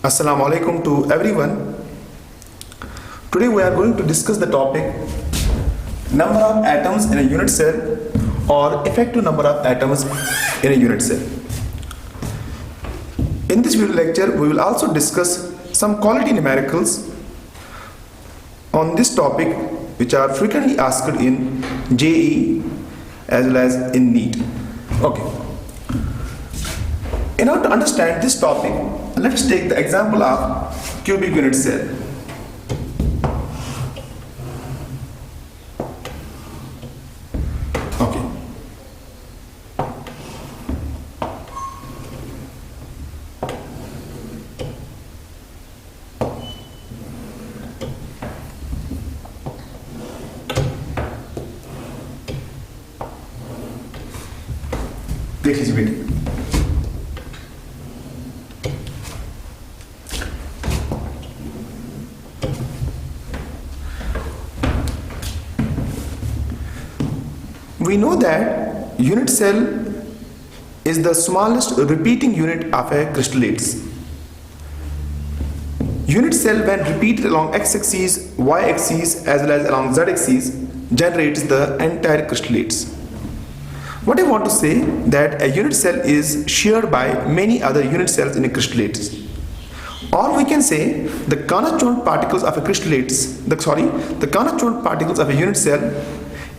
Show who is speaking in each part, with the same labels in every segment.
Speaker 1: Assalamu alaikum to everyone. Today we are going to discuss the topic number of atoms in a unit cell or effective number of atoms in a unit cell. In this video lecture we will also discuss some quality numericals on this topic which are frequently asked in JEE as well as in NEET. Okay. In order to understand this topic, let's take the example of cubic unit cell. Okay. देख लीजिए बेटे. We know that unit cell is the smallest repeating unit of a crystallates. Unit cell when repeated along x-axis, y-axis as well as along z-axis generates the entire crystallates. What I want to say that a unit cell is shared by many other unit cells in a crystallates. Or we can say the constituent particles of a crystallates, the constituent particles of a unit cell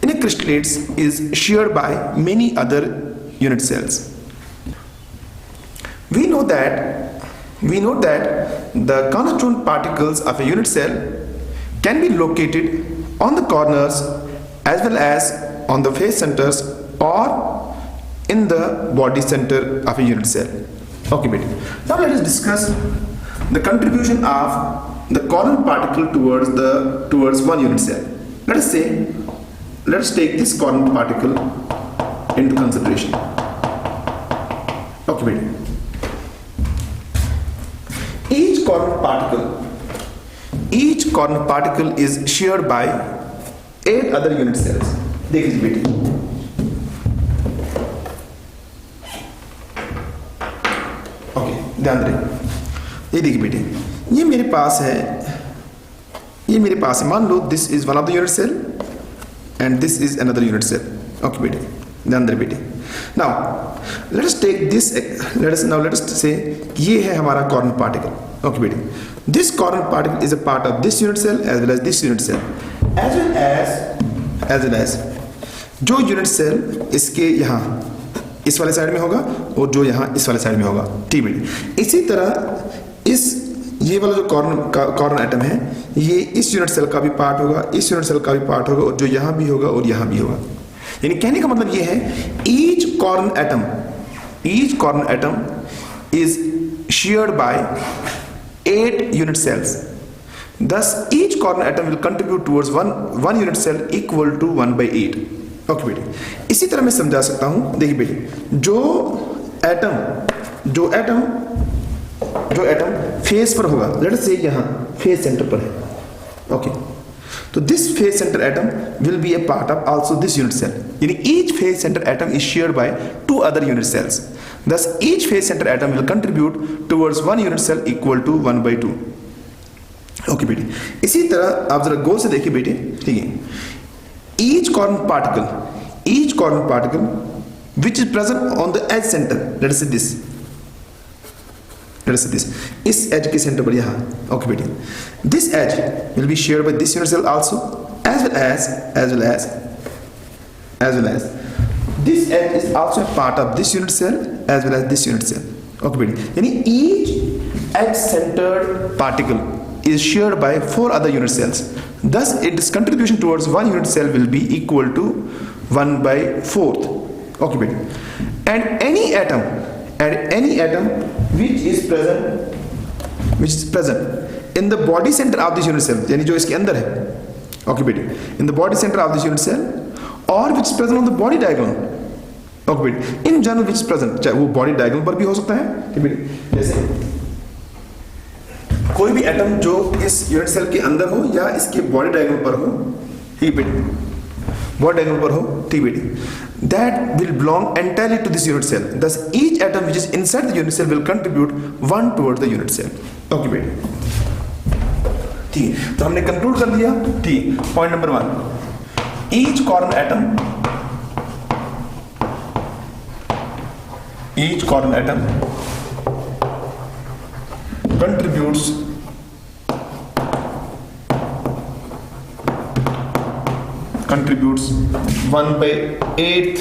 Speaker 1: in a crystallates is shared by many other unit cells. We know that the constituent particles of a unit cell can be located on the corners as well as on the face centers or in the body center of a unit cell. Okay, now let us discuss the contribution of the coordinate particle towards one unit cell. Let's take this coordinate particle into consideration. Okay, each coordinate particle is shared by 8 other unit cells. देख लीजिए बेटे. Okay, ध्यान दें. ये देखिए बेटे, ये मेरे पास है. मान लो this is one of the unit cell and this is another unit cell. Okay beta, ध्यान दे बेटे. Now let us take this. Let us say ये है हमारा coordinate particle. Okay बेटे, this coordinate particle is a part of this unit cell as well as this unit cell as well as जो unit cell इसके यहाँ इस वाले side में होगा और जो यहाँ इस वाले साइड में होगा. ठीक बेटे. इसी तरह ये वाला जो कॉर्नर एटम है ये इस यूनिट सेल का भी पार्ट होगा, इस यूनिट सेल का भी पार्ट होगा और जो यहाँ भी होगा और यहाँ भी होगा. यानी कहने का मतलब ये है each corner atom is shared by 8 unit cells. thus each corner atom will contribute towards one unit cell equal to 1/8. Okay बेटे. इसी तरह मैं समझा सकता हूँ. देखिए बेटे, जो एटम फेस पर होगा, लेट अस से यहाँ फेस सेंटर पर है. ओके, तो this face centre atom will be a part of also this unit cell. यानी each face center atom is shared by 2 other unit cells. Thus each face center atom will contribute towards one unit cell equal to 1/2. Okay बेटे. इसी तरह आप जरा गौर से देखिए बेटे. ठीक है, each corner particle which is present on the edge center, let us say this, इस एज के सेंटर पर यहाँ. ओके बेटे, this edge will be shared by this unit cell also as well as this edge is also a part of this unit cell as well as this unit cell. Okay बेटे, यानी each edge centered particle is shared by 4 other unit cells. Thus its contribution towards one unit cell will be equal to 1/4. Okay बेटे, and any atom which is present in the body center of this unit cell, यानी जो इसके अंदर है. Okay बेटे, in the body center of this unit cell or which is present on the body diagonal. Okay बेटे, in general which is present, चाहे वो body diagonal पर भी हो सकता है. ठीक बेटे, जैसे कोई भी एटम जो इस यूनिट सेल के अंदर हो या इसके बॉडी डायगोनल पर हो. ठीक बेटे, बॉडी डायगोनल पर हो. ठीक बेटे, that will belong entirely to this unit cell. Thus each atom which is inside the unit cell will contribute 1 towards the unit cell. Okay बेटे, ठीक है। तो हमने कंक्लूड कर दिया, ठीक है। Point number 1, each corner atom contributes 1/8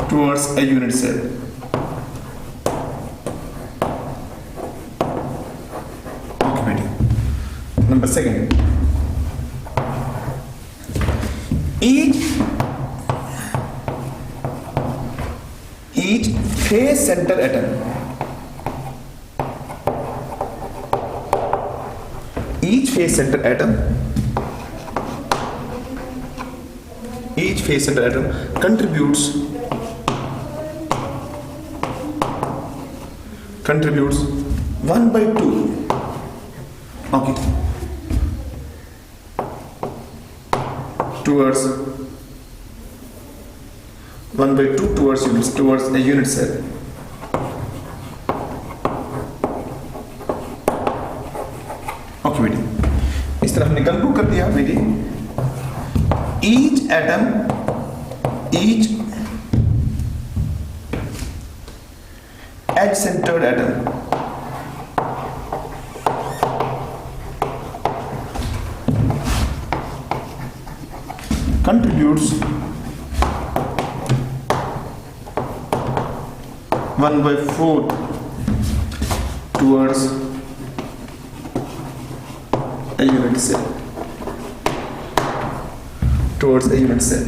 Speaker 1: towards a unit cell. Okay, बेटी। Number 2, each face center atom contributes 1/2, okay, towards 1/2 towards a unit cell. Okay बेटी, इस तरह हमने कंक्लूड कर दिया बेटी। Each edge centered atom contributes 1/4 towards a unit cell.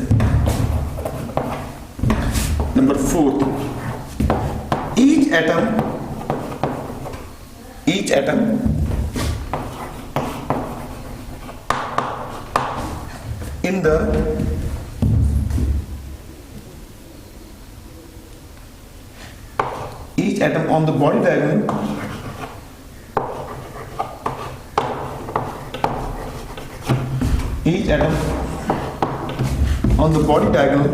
Speaker 1: Number 4, each atom in the on the body diagonal on the body diagonal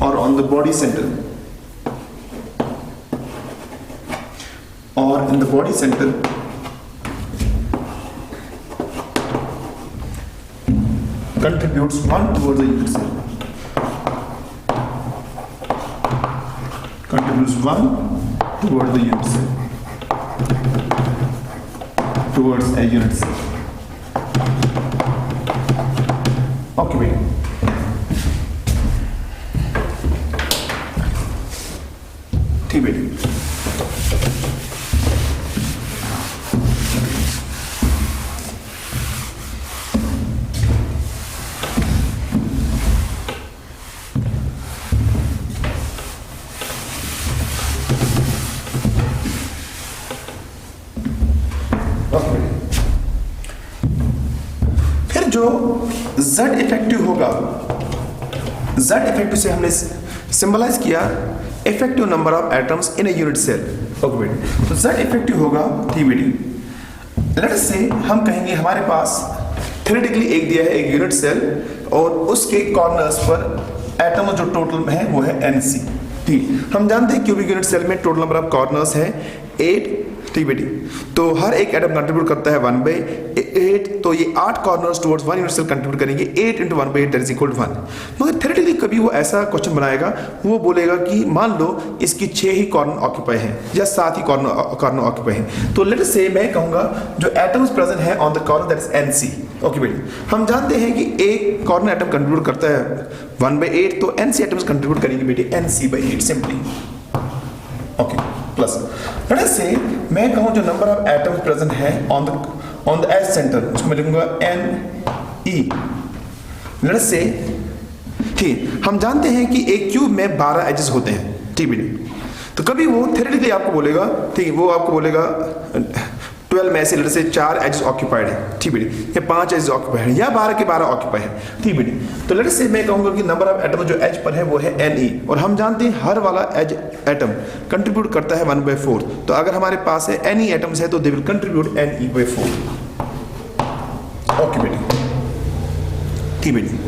Speaker 1: or on the body center contributes 1 towards the unit cell. Towards a unit cell. Okay, wait. ठीक बेटी, फिर जो Z effective होगा, Z effective से हमने symbolise किया effective number of atoms in a unit cell. Okay बेटी, तो Z इफेक्टिव होगा, ठीक बेटी। लेट अस से हम कहेंगे हमारे पास थ्योरेटिकली एक दिया है एक यूनिट सेल और उसके कॉर्नर्स पर एटम जो टोटल है वो है NC, ठीक। हम जानते हैं क्यूबिक यूनिट सेल में टोटल नंबर ऑफ कॉर्नर्स है 8, ठीक बेटी। तो हर एक एटम कंट्रीब्यूट करता है 1/8, तो ये 8 corners towards 1 unit cell contribute करेंगे। 8 × 1/8 दैट इज इक्वल टू 1। मगर थ्योरेटिकली कभी वो ऐसा क्वेश्चन बनाएगा, वो बोलेगा कि मान लो इसकी 6 ही कॉर्नर ऑक्यूपाई हैं या 7 ही कॉर्नर ऑक्यूपाई हैं, तो लेट अस से मैं कहूंगा जो एटम्स प्रेजेंट है on the corner that is NC। Okay बेटी, हम जानते हैं कि एक कॉर्नर एटम कंट्रीब्यूट करता है 1/8, तो NC एटम्स कंट्रीब्यूट करेंगे बेटी NC/8 simply. Okay, plus late us say मैं कहूं जो नंबर ऑफ एटम्स प्रेजेंट है ऑन द एज सेंटर, उसको मैं लिखूंगा NE। लेट अस से, ठीक, हम जानते हैं कि एक क्यूब में 12 एजेस होते हैं, ठीक बेटी। तो कभी वो थ्योरेटिकली आपको बोलेगा, ठीक, वो आपको बोलेगा 12 में से लेट से 4 एजेस ऑक्यूपाइड है, ठीक बेटी, या 5 एजेस ऑक्यूपाइड है, या 12 के 12 ऑक्यूपाइड है, ठीक बेटी। तो लेट से मैं कहूंगा कि नंबर ऑफ एटम जो एज पर है वो है Ne, और हम जानते हैं हर वाला एज एटम कंट्रीब्यूट करता है 1/4। तो अगर हमारे पास है Ne एटम्स है तो they will contribute Ne/4। Okay बेटी, ठीक बेटी,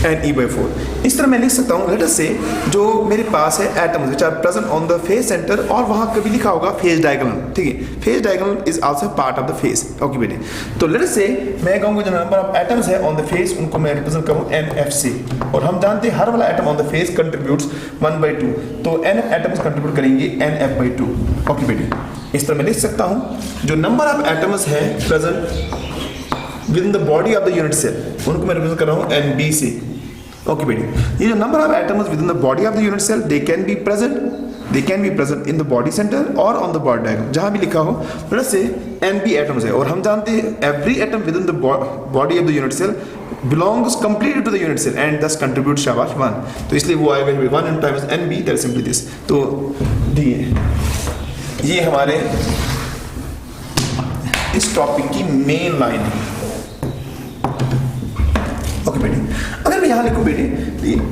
Speaker 1: Ne/4। इस तरह मैं लिख सकता हूँ, लेट अस से जो मेरे पास है atoms which are present on the face centre, और वहां कभी लिखा होगा फेस डायगोनल, ठीक है, face diagonal is also part of the face. Okay बेटे, तो लेट अस से मैं कहूंगा जो नंबर ऑफ एटम्स है ऑन द फेस उनको मैं रिप्रेजेंट करूँ NF से, और हम जानते हैं हर वाला atom on the face contributes 1/2, तो NF एटम्स कंट्रीब्यूट करेंगे NF/2। ओके बेटे, इस तरह मैं लिख सकता हूँ जो नंबर ऑफ एटम्स है present within the body of the unit cell उनको मैं रिप्रेजेंट कर रहा हूँ NB से। ओके बेटी, ये जो number of atoms within the body of the unit cell they can be present in the body centre और ऑन द बॉडी डायग्राम, जहां भी लिखा हो। लेट्स से NB एटम्स है, और हम जानते हैं every atom within the body of the unit cell belongs completely to the unit cell and thus contributes शाबाश 1, तो इसलिए वो आएगा 1 in times NB, that is simply this। तो ये हमारे इस टॉपिक की मेन लाइन है। ओके बेटे, अगर मैं यहाँ लिखूं बेटे,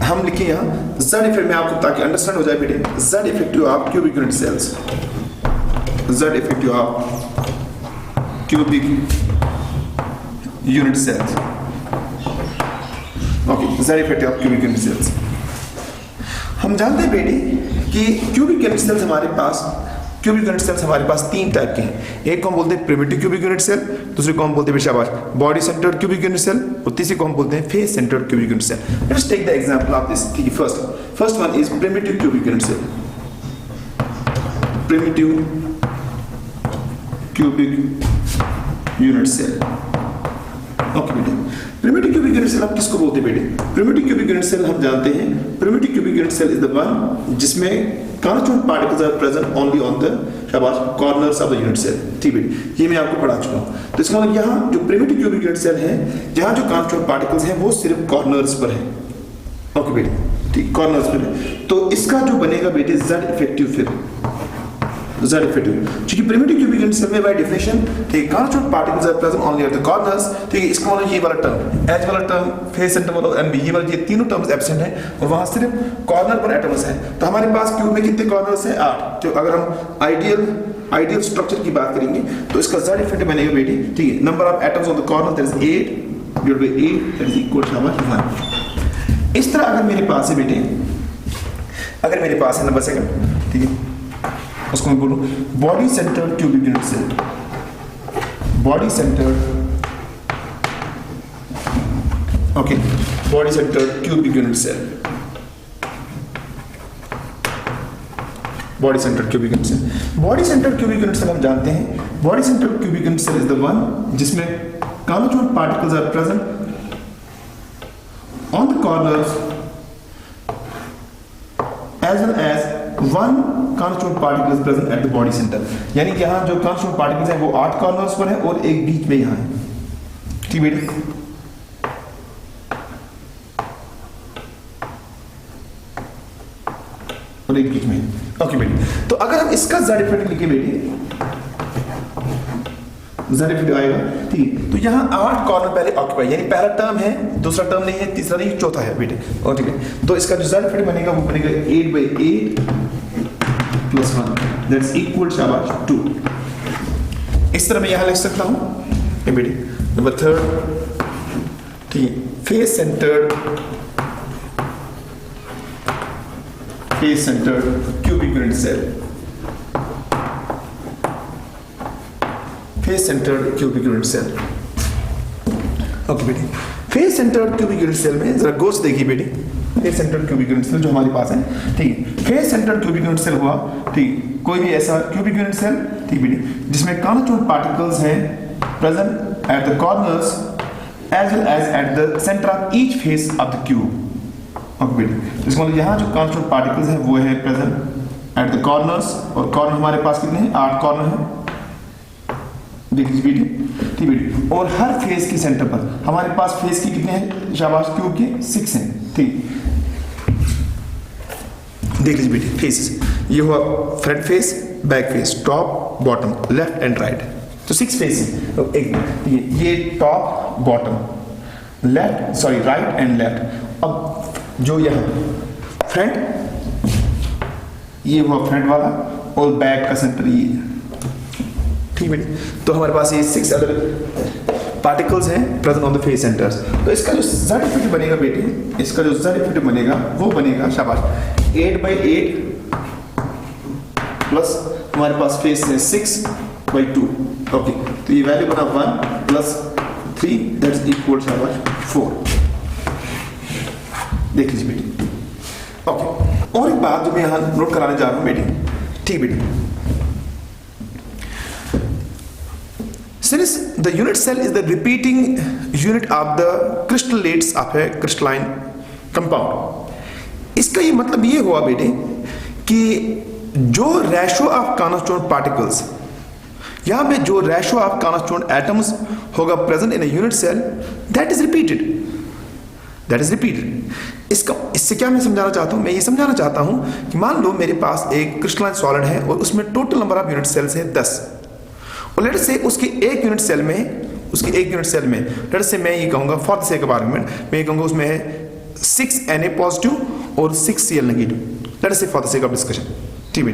Speaker 1: हम लिखें यहाँ Z इफेक्ट में आपको ताकि अंडरस्टैंड हो जाए बेटे, Z effective of cubic unit cells, Z effective of cubic unit cells. Okay, Z effective of cubic unit cells. हम जानते हैं बेटे कि क्यूबिक यूनिट सेल्स हमारे पास 3 टाइप के हैं। एक को हम बोलते हैं प्रिमिटिव क्यूबिक यूनिट सेल, दूसरे को हम बोलते हैं शाबाश body centred cubic unit cell, और तीसरे को हम बोलते हैं face centred cubic unit cell. Let's take the example of this. ठीक है, first one is primitive cubic unit cell. Primitive cubic unit cell. Okay बेटे, प्रिमिटिव क्यूबिक यूनिट सेल आप किसको बोलते हैं बेटे? प्रिमिटिव क्यूबिक यूनिट सेल हम जानते हैं, primitive cubic unit cell is the one जिसमें constituent particles are present only on the शाबाश corners of the unit cell। ठीक है, ये मैं आपको पढ़ा चुका हूँ। तो इसका मतलब यहाँ जो प्रिमिटिव क्यूबिक यूनिट सेल है, जहाँ जो constituent particles हैं वो सिर्फ corners पर है। ओके बेटे, ठीक, corners पर है। तो इसका जो बनेगा बेटे Z इफेक्टिव, फिर Z इफेक्टिव, क्योंकि प्रिमिटिव क्यूबिक यूनिट सेल में बाय डेफिनेशन ठीक constituent particles are present only at the corners। ठीक है, इसका मतलब ये वाला टर्म एज वाला टर्म फेस सेंटर वाला NB, ये वाला, ये तीनों टर्म्स एब्सेंट है और वहां सिर्फ कॉर्नर पर एटम्स हैं। तो हमारे पास क्यूब में कितने कॉर्नर्स हैं? 8। तो अगर हम आइडियल स्ट्रक्चर की बात करेंगे तो इसका Z इफेक्टिव बनेगा बेटे, ठीक है, number of atoms on the corner that is 8 divided by 8 that is equal to 1। इस तरह अगर मेरे पास है बेटे, अगर मेरे पास है नंबर सेकंड, ठीक है, उसको मैं बोलूं body centred cubic unit cell, body centred, okay, body centred cubic unit cell, body centred cubic unit cell. Body centred cubic unit cell हम जानते हैं, body centred cubic unit cell is the one जिसमें constituent particles are present on the corners as well as one constituent particle is present at the body center। यानी कि यहाँ जो constituent particles हैं वो 8 corners पर है और एक बीच में यहाँ है। ठीक बेटे, और एक बीच में। ओके बेटे, तो अगर हम इसका Z इफेक्ट लिखे बेटे, Z इफेक्ट आएगा, ठीक, तो यहाँ 8 कॉर्नर पहले ऑक्यूपाई, यानी पहला टर्म है, दूसरा टर्म नहीं है, तीसरा नहीं, चौथा है बेटे। और ठीक है, तो इसका जो Z इफेक्ट बनेगा वो बनेगा 8/8 + 1 दैट्स इक्वल शाबाश 2। इस तरह मैं यहाँ लिख सकता हूँ बेटे। नंबर 3, ठीक है, face centred cubic unit cell, face centred cubic unit cell. Okay बेटे, face centred cubic unit cell में जरा गौर से देखिए बेटे, face centred cubic unit cell जो हमारे पास है, ठीक है, face centred cubic unit cell हुआ, ठीक, कोई भी ऐसा क्यूबिक यूनिट सेल, ठीक बेटे, जिसमें constituent particles हैं present at the corners as well as at the center of each face of the cube। Okay बेटे, इसका मतलब यहाँ जो constituent particles हैं वो है present at the corners, और कॉर्नर हमारे पास कितने हैं? 8 कॉर्नर हैं, देख लीजिए बेटे, ठीक बेटे, और हर फेस के सेंटर पर हमारे पास फेस की कितने हैं? शाबाश क्यूब के 6 हैं। ठीक, देख लीजिए बेटे फेसेस, ये हुआ front face, back face, top, bottom, left and right. तो 6 फेस है, तो एक ये top bottom, left sorry right and left. अब जो यहाँ फ्रंट, ये हुआ फ्रंट वाला, और बैक का सेंटर ये, ठीक है। तो हमारे पास ये 6 अदर पार्टिकल्स हैं present on the face centres. तो इसका जो z इफेक्ट बनेगा बेटे, इसका जो z इफेक्ट बनेगा वो बनेगा, शाबाश, 8/8 प्लस हमारे पास फेस है 6/2। ओके, तो ये वैल्यू बना 1 प्लस 3 दैट्स इक्वल शाबाश 4। देख लीजिए बेटे। ओके, और एक बात जो मैं यहाँ नोट कराने जा रहा हूँ बेटे, ठीक बेटे, since the unit cell is the repeating unit of the crystallate of a crystalline compound, इसका ये मतलब ये हुआ बेटे कि जो रेशो ऑफ कॉर्नरस्टोन पार्टिकल्स, यहाँ पे जो रेशो ऑफ कॉर्नरस्टोन एटम्स होगा present in a unit cell, that is repeated, that is repeated. इससे क्या मैं समझाना चाहता हूँ, मैं ये समझाना चाहता हूँ कि मान लो मेरे पास एक क्रिस्टलाइन सॉलिड है और उसमें total number of unit cells है 10, और लेट से उसके एक यूनिट सेल में लेट से मैं ये कहूँगा for the sake of argument, मैं ये कहूँगा उसमें है 6 Na पॉजिटिव और 6 Cl नेगेटिव, लेट से for the sake of discussion, ठीक है।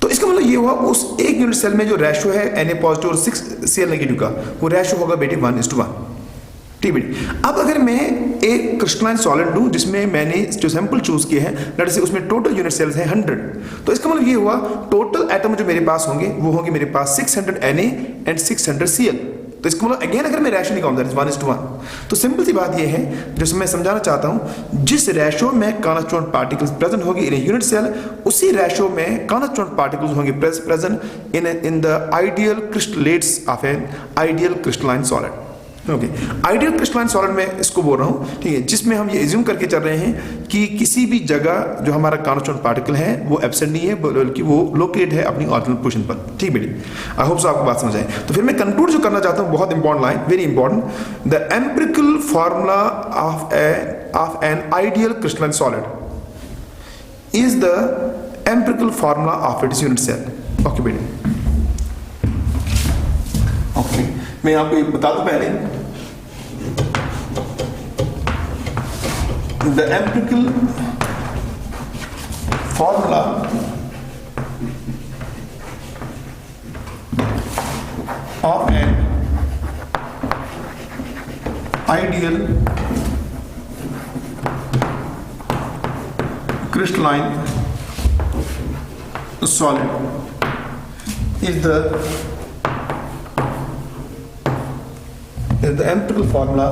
Speaker 1: तो इसका मतलब ये हुआ उस एक यूनिट सेल में जो रेशो है Na पॉजिटिव और 6 Cl नेगेटिव का, वो रेशो होगा बेटे 1:1, ठीक है। अब अगर मैं एक क्रिस्टलाइन सॉलिड लूं जिसमें मैंने जो सैंपल चूज किए हैं, लेट से उसमें टोटल यूनिट सेल्स हैं 100, तो इसका मतलब ये हुआ टोटल एटम जो मेरे पास होंगे वो होंगे मेरे पास 600 Na एंड 600 Cl। तो इसका मतलब अगेन अगर मैं रेशो निकालूं दैट इज 1:1। तो सिंपल सी बात ये है जो मैं समझाना चाहता हूं, जिस रेशो में कॉर्नरस्टोन पार्टिकल्स प्रेजेंट होंगे इन यूनिट सेल, उसी रेशो में कॉर्नरस्टोन पार्टिकल्स होंगे present in the ideal crystallites of an ideal crystalline solid. Okay, ideal crystalline solid में इसको बोल रहा हूँ, ठीक है, जिसमें हम ये एज्यूम करके चल रहे हैं कि किसी भी जगह जो हमारा कॉर्नरस्टोन पार्टिकल है वो एब्सेंट नहीं है, बल्कि वो लोकेट है अपनी ऑरिजिनल पोजीशन पर, ठीक बेटी। आई होप सो आपको बात समझ आए। तो फिर मैं कंक्लूड जो करना चाहता हूँ, बहुत important line, very important, the empirical formula of an ideal crystalline solid is the empirical formula of its unit cell. Okay बेटी, ओके, मैं आपको बता दूं पहले, the empirical formula of an ideal crystalline solid is the empirical formula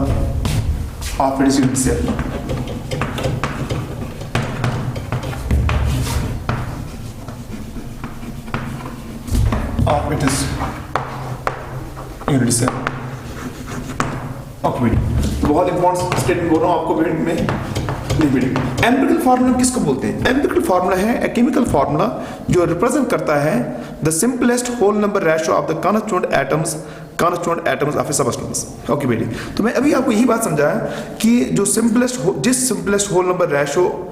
Speaker 1: of its unit cell. Of its unit cell. Okay, बहुत important statement बोल रहा हूँ आपको बेटे में। एम्पिरिकल फार्मूला किसको बोलते हैं? एम्पिरिकल फार्मूला है ए केमिकल फार्मूला जो रिप्रेजेंट करता है the simplest whole number ratio of the cornerstone atoms of a substance. Okay बेटी, तो मैं अभी आपको यही बात समझाया कि जो जिस सिंपलेस्ट होल नंबर रेशियो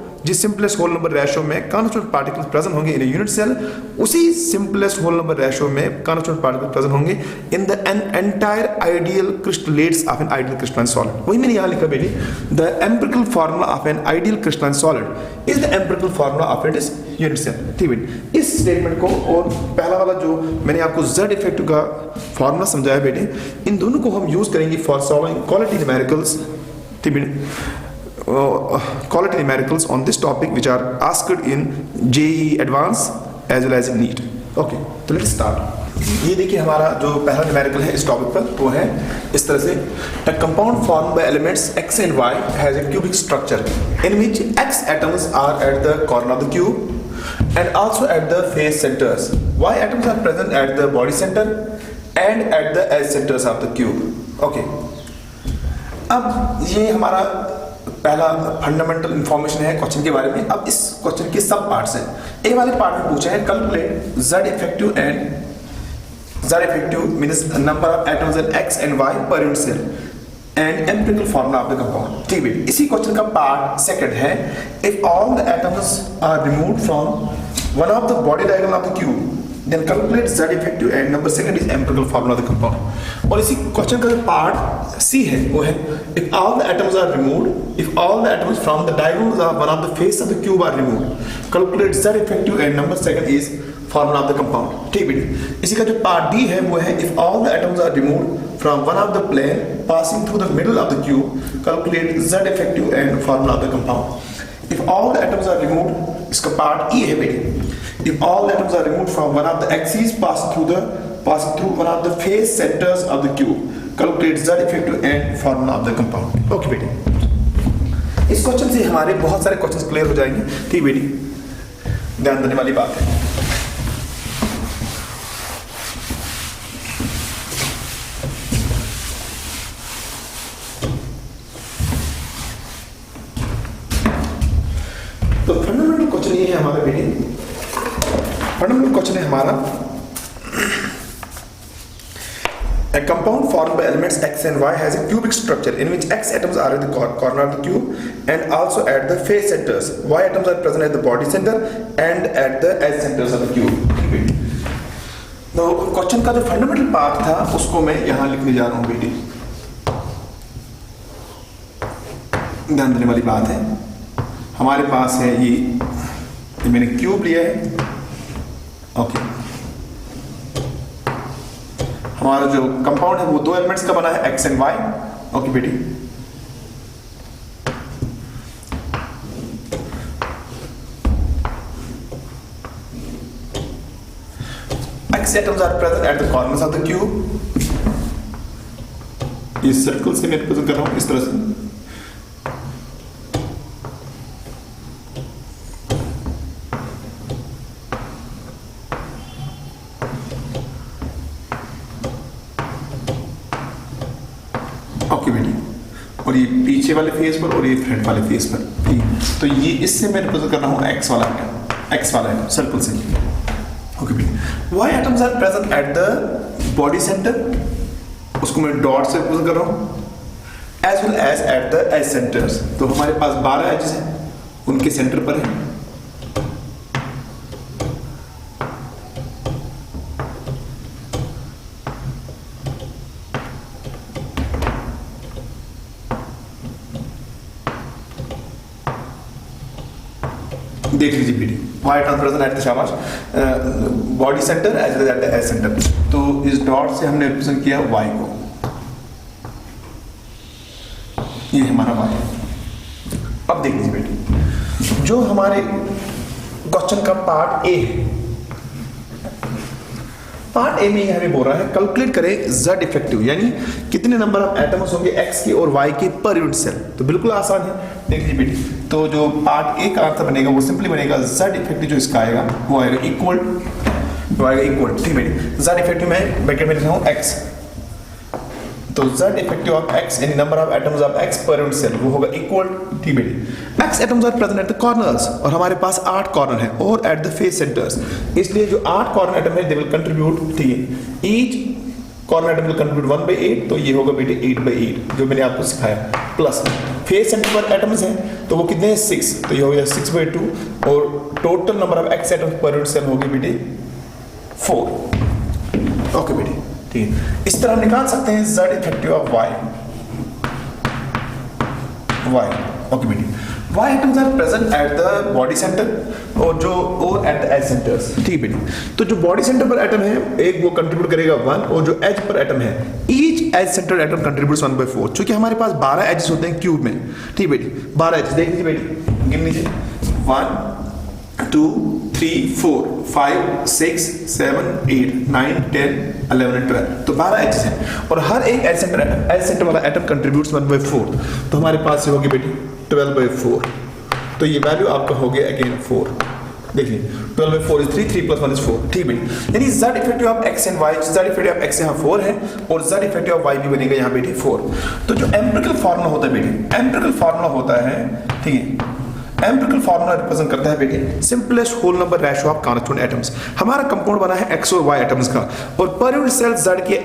Speaker 1: में कॉर्नरस्टोन पार्टिकल्स प्रेजेंट होंगे इन यूनिट सेल, उसी सिंपलेस्ट होल नंबर रेशियो में कॉर्नरस्टोन पार्टिकल्स प्रेजेंट होंगे in the entire ideal crystallites of an ideal crystalline solid. वही मैंने यहाँ लिखा बेटी, the empirical formula of an ideal crystalline solid is the empirical formula of its unit cell. ठीक है, इस स्टेटमेंट को और पहला वाला जो मैंने आपको z इफेक्टिव का फार्मूला समझाया बेटे, इन दोनों को हम यूज करेंगे फॉर सॉल्विंग क्वालिटी न्यूमेरिकल्स। ठीक है, quality numericals on this topic which are asked in JEE Advanced as well as in NEET. Okay, तो let's start. ये देखिए हमारा जो पहला न्यूमेरिकल है इस टॉपिक पर वो है इस तरह से, a compound formed by elements x and y has a cubic structure in which x atoms are at the corner of the cube and also at the face centers. Y atoms are present at the body center and at the edge centers of the cube. Okay. अब ये हमारा पहला fundamental information है question के बारे में। अब इस क्वेश्चन के सब पार्ट्स हैं। ए वाले पार्ट में पूछा है calculate z effective means number of atoms in x and y per unit cell and empirical formula of the compound. ठीक है, इसी क्वेश्चन का पार्ट सेकंड है, if all the atoms are removed from one of the body diagonal of the cube then calculate z effective and number second is empirical formula of the compound. और इसी question का जो part सी है वो है if all the atoms are removed, if all the atoms from the diagonals of one of the face of the cube are removed, calculate z effective and number second is formula of the compound. ठीक बेटी, इसी का जो part D है वो है if all the atoms are removed from one of the plane passing through the middle of the cube, calculate z effective and formula of the compound. If all the atoms are removed, इसका part E है बेटी, if all the atoms are removed from one of the axes passing through one of the face centers of the cube, calculate z effective and formula of the compound। Okay बेटी, इस question से हमारे बहुत सारे questions clear हो जाएंगे। ठीक बेटी, ध्यान देने वाली बात है। तो फंडामेंटल क्वेश्चन ये है हमारा बेटी, फंडामेंटल क्वेश्चन है हमारा a compound formed by elements x and y has a cubic structure in which x atoms are at the corner of the cube and also at the face centers, y atoms are present at the body center and at the edge centers of the cube। तो question का जो fundamental part था उसको मैं यहां लिखने जा रहा हूं बेटी, ध्यान देने वाली बात है। हमारे पास है ये मैंने क्यूब लिया है। ओके, हमारा जो कंपाउंड है वो दो एलिमेंट्स का बना है एक्स एंड वाई। ओके बेटी, X atoms are present at the corners of the cube. इस सर्कल से मैं रिप्रेजेंट कर रहा हूं इस तरह से। ओके बेटी, और ये पीछे वाले फेस पर और ये फ्रंट वाले फेस पर। ठीक, तो ये इससे मैं रिप्रेजेंट कर रहा हूँ एक्स वाला आइटम सर्कल से। ओके बेटी, Y atoms are present at the body centre, उसको मैं डॉट से रिप्रेजेंट कर रहा हूँ, as well as at the edge centres. तो हमारे पास 12 एजेस हैं, उनके सेंटर पर है। देख लीजिए बेटी, Y atoms present at the शाबाश body centre as well at the edge centre. तो इस डॉट से हमने रिप्रेजेंट किया वाई को, ये हमारा वाई। अब देख लीजिए बेटी, जो हमारे क्वेश्चन का पार्ट ए है, पार्ट ए में हमें बोल रहा है कैलकुलेट करें z इफेक्टिव, यानी कितने नंबर ऑफ एटम्स होंगे x के और y के पर यूनिट सेल। तो बिल्कुल आसान है, देख लीजिए बेटी। तो जो पार्ट ए का आंसर बनेगा वो सिंपली बनेगा z इफेक्टिव, जो इसका आएगा वो आएगा इक्वल, ठीक बेटी। z इफेक्टिव में ब्रैकेट में लिख रहा हूं x, तो z इफेक्टिव ऑफ x यानी number of atoms of x per unit cell वो होगा इक्वल। ठीक बेटी, x atoms are present at the corners, और हमारे पास 8 कॉर्नर है, और एट द फेस सेंटर्स, इसलिए जो 8 कॉर्नर एटम है दे विल कंट्रीब्यूट। ठीक है, each corner atom will contribute 1/8, तो ये होगा बेटे 8/8 जो मैंने आपको सिखाया। प्लस फेस सेंटर पर एटम्स हैं तो वो कितने हैं 6, तो ये हो गया 6/2, और total number of x atoms per unit cell होगी बेटे 4। ओके बेटे, ठीक है। इस तरह निकाल सकते हैं z इफेक्टिव ऑफ y। ओके बेटी, y atoms are present at the body centre और एट द एज सेंटर्स। ठीक बेटी, तो जो बॉडी सेंटर पर एटम है एक वो कंट्रीब्यूट करेगा 1, और जो एज पर एटम है each edge centre atom contributes 1/4, क्योंकि हमारे पास 12 एजेस होते हैं क्यूब में। ठीक बेटी, 12 एजेस देख लीजिए बेटी, गिन लीजिए 1 2 3 4 5 6 7 8 9 10 11 and 12, तो 12 एजेस हैं, और हर एक एज सेंटर वाला एटम कंट्रीब्यूट्स 1/4, तो हमारे पास से होगी बेटी 12/4, तो ये वैल्यू आपका हो गया अगेन 4। देखिए 12/4 is 3, 3 + 1 is 4। ठीक बेटी, यानी z effective of x and y, z effective of x यहाँ 4 है, और z इफेक्टिव ऑफ y भी बनेगा यहाँ बेटी 4। तो जो एम्पिरिकल फार्मूला होता है बेटी, एम्पिरिकल फार्मूला होता है, ठीक है, एम्पिरिकल फार्मूला रिप्रेजेंट करता है बेटे simplest whole number ratio of constituent atoms. हमारा कंपाउंड बना है x और y एटम्स का, और पर यूनिट सेल z के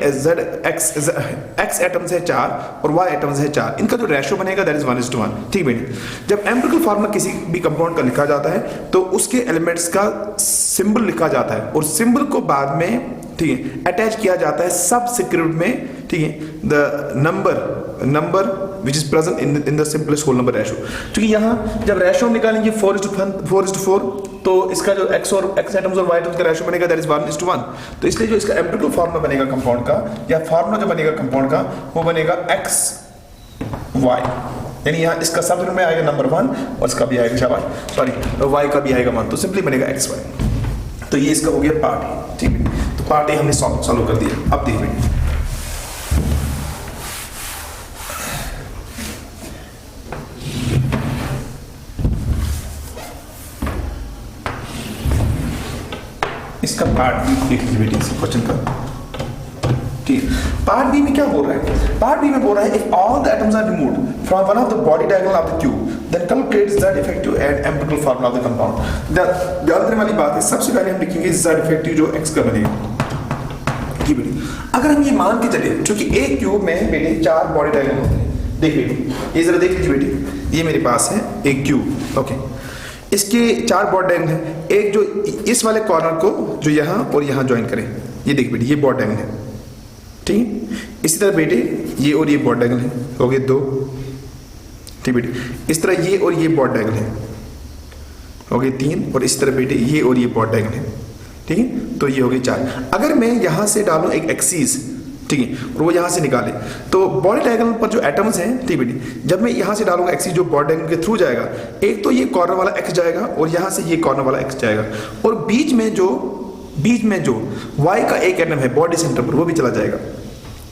Speaker 1: x एटम्स है 4 और y एटम्स है 4, इनका जो रेशियो बनेगा दैट इज 1:1। ठीक बेटे, जब एम्पिरिकल फार्मूला किसी भी कंपाउंड का लिखा जाता है तो उसके एलिमेंट्स का सिंबल लिखा जाता है, और सिंबल को बाद में ठीक है अटैच किया जाता है सबस्क्रिप्ट में, ठीक है, the number which is present in the simplest whole number ratio. क्योंकि यहाँ जब रेशियो निकालेंगे 4:4 तो इसका जो x और x एटम्स और y एटम्स का रेशियो बनेगा दैट इज 1:1। तो इसलिए जो इसका एम्पिरिकल फार्मूला बनेगा कंपाउंड का, या फार्मूला जो बनेगा कंपाउंड का, वो बनेगा x y, यानी यहाँ इसका सब में आएगा नंबर 1 और इसका भी आएगा शाबाश सॉरी y का भी आएगा 1, तो सिंपली बनेगा x y। तो ये इसका हो गया पार्ट ए। ठीक है, तो पार्ट ए हमने सॉल्व कर दिया। अब देखिए इसका पार्ट बी देख लीजिए बेटी इस क्वेश्चन का। ठीक, पार्ट बी में क्या बोल रहा है? पार्ट बी में बोल रहा है if all the atoms are removed from one of the body diagonal of the cube then calculate z effective and empirical formula of the compound. ध्यान देने वाली बात है, सबसे पहले हम लिखेंगे z इफेक्टिव जो x का बनेगा। ठीक बेटी, अगर हम ये मान के चले क्योंकि एक क्यूब में बेटे 4 बॉडी डायगोनल होते हैं। देख बेटी, ये जरा देख लीजिए बेटी, ये मेरे पास है एक क्यूब, ओके, इसके 4 बॉड डायगोनल है। एक जो इस वाले कॉर्नर को जो यहाँ और यहाँ ज्वाइन करें, ये देख बेटी ये बॉड डायगोनल है। ठीक, इसी तरह बेटे ये और ये बॉड डायगोनल है, हो गए 2। ठीक बेटी, इस तरह ये और ये बॉड डायगोनल है, हो गए 3, और इस तरह बेटे ये और ये बॉड डायगोनल है। ठीक है, तो ये हो गई 4। अगर मैं यहाँ से डालूँ एक एक्सिस, ठीक है, और वो यहाँ से निकाले तो बॉडी डायगोनल पर जो एटम्स हैं, ठीक बेटी, जब मैं यहाँ से डालूंगा एक्सिस जो बॉडी डायगोनल के थ्रू जाएगा, एक तो ये कॉर्नर वाला एक्स जाएगा और यहाँ से ये कॉर्नर वाला एक्स जाएगा, और बीच में जो y का एक एटम है बॉडी सेंटर पर वो भी चला जाएगा।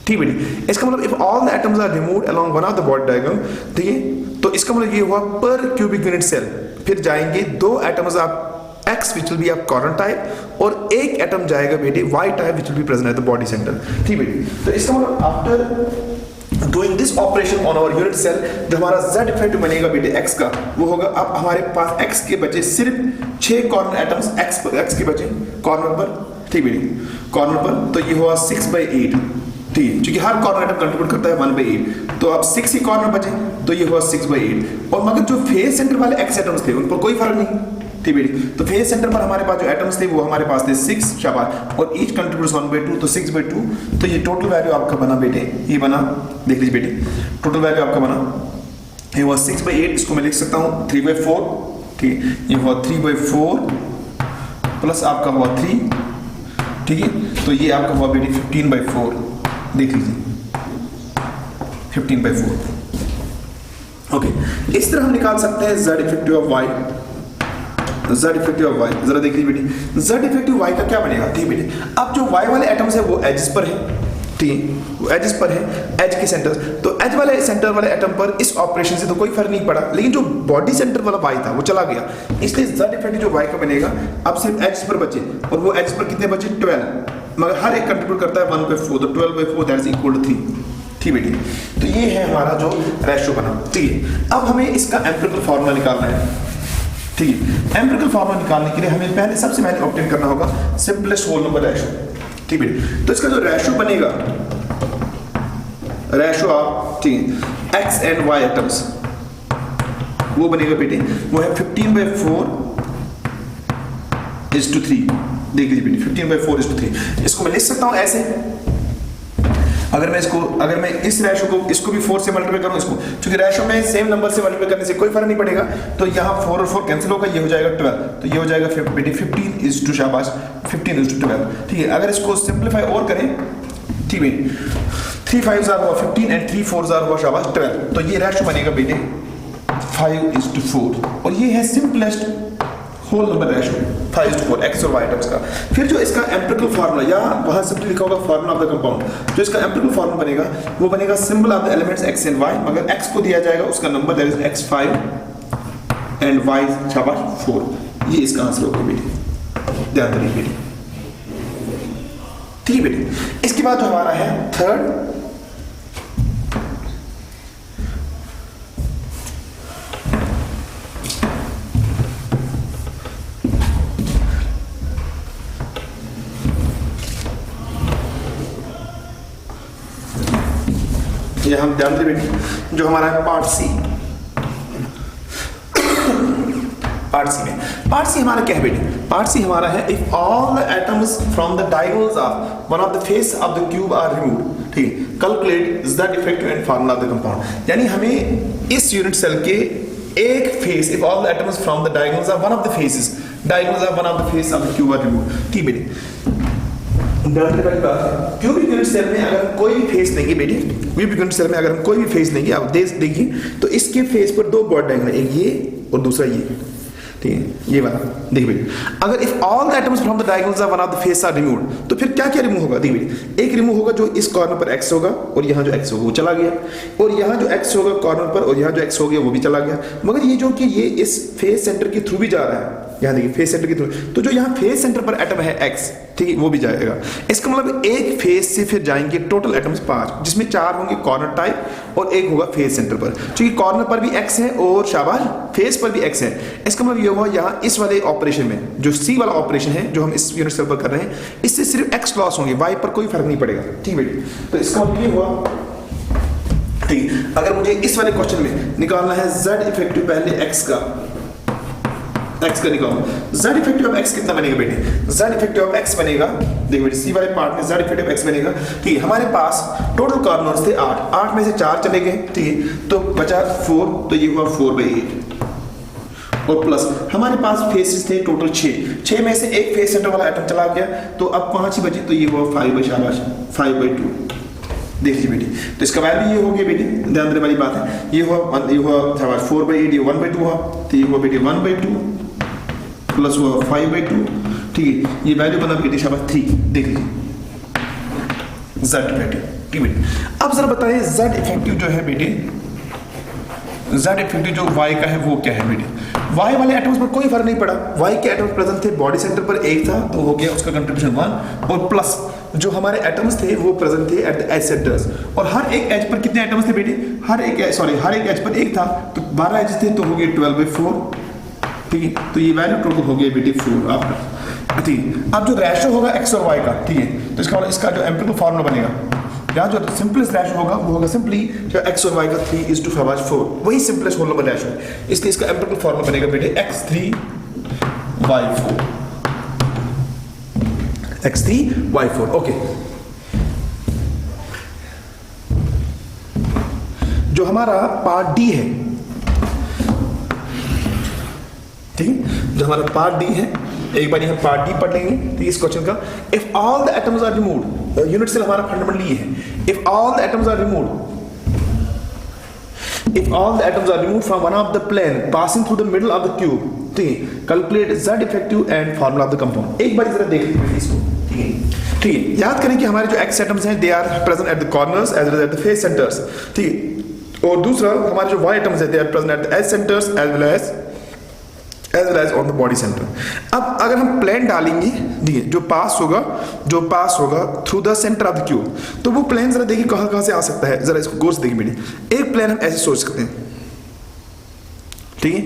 Speaker 1: ठीक बेटी, इसका मतलब if all the atoms are removed along one of the body diagonal, ठीक है, तो इसका मतलब ये हुआ पर क्यूबिक यूनिट सेल फिर जाएंगे 2 atoms of X which will be of corner type और एक एटम जाएगा बेटे Y type which will be present at the body center। ठीक बेटे, तो इसका मतलब after doing this operation on our unit cell जो हमारा Z इफेक्ट बनेगा बेटे X का, वो होगा अब हमारे पास X के बचे सिर्फ 6 कॉर्नर एटम्स X के बचे कॉर्नर पर। ठीक बेटे, कॉर्नर पर, तो ये हुआ 6/8। ठीक है, क्योंकि हर कॉर्नर एटम कंट्रीब्यूट करता है 1/8, तो अब 6 ही कॉर्नर बचे, तो ये हुआ 6/8। और मगर जो फेस सेंटर वाले X एटम्स थे उन पर कोई फर्क नहीं। ठीक बेटी, तो फेस सेंटर पर हमारे पास जो एटम्स थे वो हमारे पास थे 6 शाबाश, और ईच कंट्रीब्यूट्स 1/2, तो 6/2। तो ये टोटल वैल्यू आपका बना बेटे, ये बना, देख लीजिए बेटे, टोटल वैल्यू आपका बना ये हुआ 6/8, इसको मैं लिख सकता हूँ 3/4। ठीक है, ये हुआ 3/4 प्लस आपका हुआ 3। ठीक है, तो ये आपका हुआ बेटे 15/4, देख लीजिए 15/4। ओके, इस तरह हम निकाल सकते हैं z effective of y, z effective of y। जरा देखिए बेटी, z इफेक्टिव y का क्या बनेगा। ठीक बेटी, अब जो y वाले एटम्स है वो एजेस पर है, ठीक, वो एजेस पर है, एज के सेंटर, तो एज वाले सेंटर वाले एटम पर इस ऑपरेशन से तो कोई फर्क नहीं पड़ा, लेकिन जो बॉडी सेंटर वाला y था वो चला गया, इसलिए z इफेक्टिव जो y का बनेगा अब सिर्फ एजेस पर बचे, और वो एजेस पर कितने बचे 12, मगर हर एक कंट्रीब्यूट करता है 1/4, तो 12/4 दैट इज इक्वल टू 3। ठीक बेटी, तो ये है हमारा जो रेशियो बना। ठीक है, अब हमें इसका एम्पिरिकल फार्मूला निकालना है। ठीक है, एम्पिरिकल फार्मूला निकालने के लिए हमें सबसे पहले ऑब्टेन करना होगा सिंपलेस्ट होल नंबर रेशियो। ठीक है, तो इसका जो रेशियो बनेगा, रेशियो ऑफ ठीक x एंड y एटम्स, वो बनेगा बेटे, वो है 15/4 is to 3। देख लीजिए बेटे, 15/4 is to 3। इसको मैं लिख सकता हूं ऐसे, अगर मैं इस रेशियो को इसको भी 4 से मल्टीप्लाई करूं, इसको क्योंकि रेशियो में सेम नंबर से मल्टीप्लाई करने से कोई फर्क नहीं पड़ेगा, तो यहाँ 4 और 4 कैंसिल होगा, ये हो जाएगा 12, तो ये हो जाएगा 15 is to शाबाश 15 is to 12। ठीक है, अगर इसको सिंप्लीफाई और करें, ठीक है, 3 5s हुआ 15 एंड 3 4s हुआ शाबाश 12, तो ये रेशियो बनेगा बेटे 5 is to 4, और ये है simplest whole number ratio 5 is to 4 x और y एटम्स का। फिर जो इसका एम्पिरिकल फार्मूला, या वहां सिंपली लिखा होगा फार्मूला ऑफ द कंपाउंड, जो इसका एम्पिरिकल फार्मूला बनेगा वो बनेगा symbol of the elements x and y, मगर x को दिया जाएगा उसका number that is x5 and y शाबाश 4। ये इसका आंसर होगा बेटे, ध्यान देना बेटे। ठीक है बेटे, इसके बाद जो हमारा है थर्ड, ये हम ध्यान दें बेटी, जो हमारा है पार्ट सी, पार्ट सी हमारा क्या है बेटे? पार्ट सी हमारा है if all the atoms from the diagonals of one of the face of the cube are removed, ठीक, calculate the defective and formula of the compound. यानी हमें इस यूनिट सेल के एक face, if all the atoms from the diagonals of one of the faces, diagonals of one of the face of the cube are removed, ठीक बेटे। Cubic unit cell में अगर हम कोई भी फेस लेंगे बेटे, क्यूबिक यूनिट सेल में अगर हम कोई भी फेस लेंगे, आप देखिए तो इसके फेस पर दो बॉड डायगोनल, एक ये और दूसरा ये, ठीक है, ये वाला देखिए बेटे। अगर if all the atoms from the diagonals of one of the face are removed, तो फिर क्या क्या रिमूव होगा? देखिए बेटे, एक रिमूव होगा जो इस कॉर्नर पर x होगा और यहाँ जो x होगा वो चला गया, और यहाँ जो x होगा कॉर्नर पर और यहाँ जो x हो गया वो भी चला गया। मगर ये जो कि ये इस फेस सेंटर के थ्रू भी जा रहा है, यहाँ देखिए फेस सेंटर के थ्रू, तो जो यहाँ फेस सेंटर पर एटम है x, ठीक है, वो भी जाएगा। इसका मतलब एक फेस से फिर जाएंगे टोटल एटम्स 5, जिसमें 4 होंगे कॉर्नर टाइप और एक होगा फेस सेंटर पर, क्योंकि कॉर्नर पर भी x है और शाबाश फेस पर भी x है। इसका मतलब ये हुआ यहाँ इस वाले ऑपरेशन में, जो C वाला ऑपरेशन है जो हम इस यूनिट सेल पर कर रहे हैं, इससे सिर्फ x लॉस होंगे, y पर कोई फर्क नहीं पड़ेगा, ठीक बेटे। तो इसका मतलब ये हुआ, ठीक। अगर मुझे इस वाले क्वेश्चन में निकालना है z इफेक्टिव पहले x का निकालो, z इफेक्टिव ऑफ x कितना बनेगा बेटे? z इफेक्टिव ऑफ x बनेगा, देखो बेटे सी वाले पार्ट में z इफेक्टिव x बनेगा, ठीक है। हमारे पास टोटल कॉर्नर्स थे 8 में से 4 चले गए, ठीक है, तो बचा 4, तो ये हुआ 4/8 और प्लस हमारे पास फेसेस थे टोटल 6 में से एक फेस सेंटर वाला एटम चला गया, तो अब 5 ही बचे, तो ये हुआ 5/2 देख लीजिए बेटी। तो इसका वैल्यू ये हो गया बेटी, ध्यान देने वाली बात है, ये हुआ 4/8, ये 1/2 हुआ, तो ये हुआ बेटी 1/2 प्लस हुआ 5/2, ठीक है, ये वैल्यू बना बेटी शाबाश 3, देख लीजिए z इफेक्टिव, ठीक बेटी। अब जरा बताइए z इफेक्टिव जो है बेटी, z इफेक्टिव जो y का है वो क्या है बेटी? y वाले एटम्स पर कोई फर्क नहीं पड़ा, y के एटम्स प्रेजेंट थे, बॉडी सेंटर पर एक था तो हो गया उसका कंट्रीब्यूशन 1, और प्लस जो हमारे एटम्स थे वो प्रेजेंट थे एट द एज सेंटर्स, और हर एक एज पर कितने एटम्स थे बेटी? हर एक एज पर एक था, तो 12 एज थे, तो हो गए 12/4, ठीक है। तो ये वैल्यू टोटल हो गई बेटी 4 आफ्टर, ठीक। अब जो रेशो होगा x और y का, ठीक है, तो इसका जो एम्पिरिकल फार्मूला बनेगा, यहाँ जो सिंपलेस्ट रेशो होगा वो होगा सिंपली जो x और y का 3:4, वही सिंपलेस्ट होल नंबर रेशो है, इसलिए इसका एम्पिरिकल फार्मूला बनेगा बेटे x3y4, ओके। जो हमारा पार्ट डी है, ठीक है, जो हमारा पार्ट डी है, एक बार यहाँ पार्ट डी पढ़ लेंगे, तो इस क्वेश्चन का if all the atoms are removed, unit cell हमारा फंडामेंटली ये है, if all the atoms are removed from one of the plane passing through the middle of the cube, ठीक है, calculate z effective and formula of the compound. एक बार जरा देख लीजिए इसको, ठीक है, ठीक है। याद करें कि हमारे जो x एटम्स हैं they are present at the corners as well as at the face centres, ठीक है, और दूसरा हमारे जो y एटम्स हैं they are present at the edge centres as well as on the body centre. अब अगर हम प्लेन डालेंगे, देखिए जो पास होगा through the centre of the cube, तो वो प्लेन जरा देखिए कहां से आ सकता है, जरा इसको गौर से देखिए बेटी। एक प्लेन हम ऐसे सोच सकते हैं, ठीक है,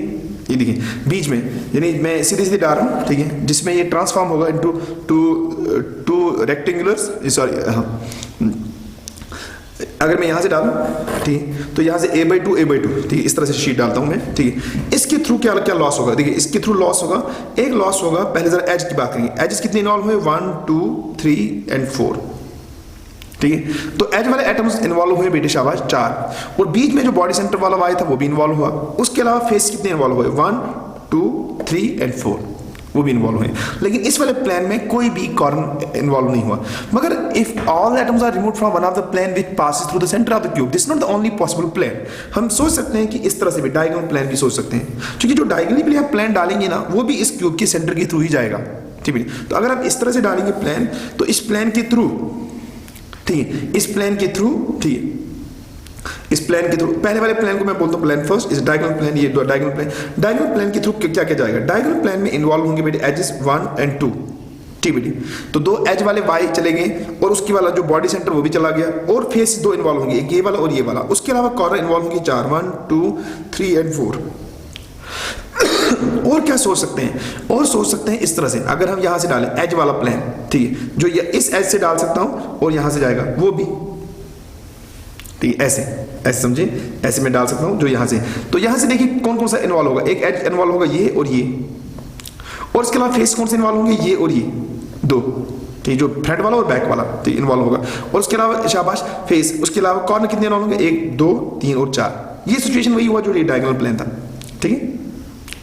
Speaker 1: ये देखिए बीच में, यानी मैं सीधे डाल रहा हूं, ठीक है, जिसमें ये ट्रांसफॉर्म होगा इनटू टू रेक्टेंगुलर्स, सॉरी, अगर मैं यहां से डालूं, ठीक, तो यहां से a/2, ठीक है, इस तरह से शीट डालता हूं मैं, ठीक है। इसके थ्रू क्या लॉस होगा? देखिए इसके थ्रू लॉस होगा, एक लॉस होगा, पहले जरा एज की बात करेंगे, एजेस कितने इन्वॉल्व हुए? 1, 2, 3 एंड 4, ठीक है। तो एज वाले एटम्स इन्वॉल्व हुए बेटे शाबाश 4, और बीच में जो बॉडी सेंटर वाला वाई था वो भी इन्वॉल्व हुआ। उसके अलावा फेस कितने इन्वॉल्व हुए? 1, 2, 3 एंड 4, वो भी इन्वॉल्व हुए। लेकिन इस वाले प्लेन में कोई भी कॉर्नर इन्वॉल्व नहीं हुआ। मगर if all atoms are removed from one of the plane which passes through the centre of the cube, this is not the only possible plane. हम सोच सकते हैं कि इस तरह से भी डायगोनल प्लेन भी सोच सकते हैं, क्योंकि जो डायगोनली हम प्लेन डालेंगे ना वो भी इस क्यूब के सेंटर के थ्रू ही जाएगा, ठीक है। तो अगर हम इस तरह से डालेंगे प्लेन, तो इस प्लेन के थ्रू, ठीक है, इस प्लेन के थ्रू, ठीक है, इस प्लेन के थ्रू, पहले वाले प्लेन को मैं बोलता हूं प्लेन फर्स्ट, इस डायगोनल प्लेन, ये दो डायगोनल प्लेन के थ्रू क्या क्या जाएगा? डायगोनल प्लेन में इन्वॉल्व होंगे बेटे एजेस 1 and 2, ठीक बेटी। तो दो एज वाले वाई चले गए और उसके वाला जो बॉडी सेंटर वो भी चला गया, और फेस दो इन्वॉल्व होंगे, एक ये वाला और ये वाला। उसके अलावा कॉर्नर इन्वॉल्व होंगे 4, 1, 2, 3 and 4। और क्या सोच सकते हैं? और सोच सकते हैं इस तरह से, अगर हम यहां से डालें एज वाला प्लेन, ठीक है, जो ये इस एज से डाल सकता हूं और यहां से जाएगा वो भी, ठीक है, ऐसे ऐसे समझे, ऐसे मैं डाल सकता हूं जो यहां से। तो यहां से देखिए कौन कौन सा इन्वॉल्व होगा, एक एज इन्वॉल्व होगा ये और ये, और इसके अलावा फेस कौन से इन्वॉल्व होंगे, ये और ये दो, ठीक, जो फ्रंट वाला और बैक वाला ठीक इन्वॉल्व होगा। और उसके अलावा शाबाश फेस, उसके अलावा कॉर्नर कितने इन्वॉल्व होंगे, 1 2 3 और 4। ये सिचुएशन वही हुआ जो ये डायगोनल प्लेन था, ठीक है,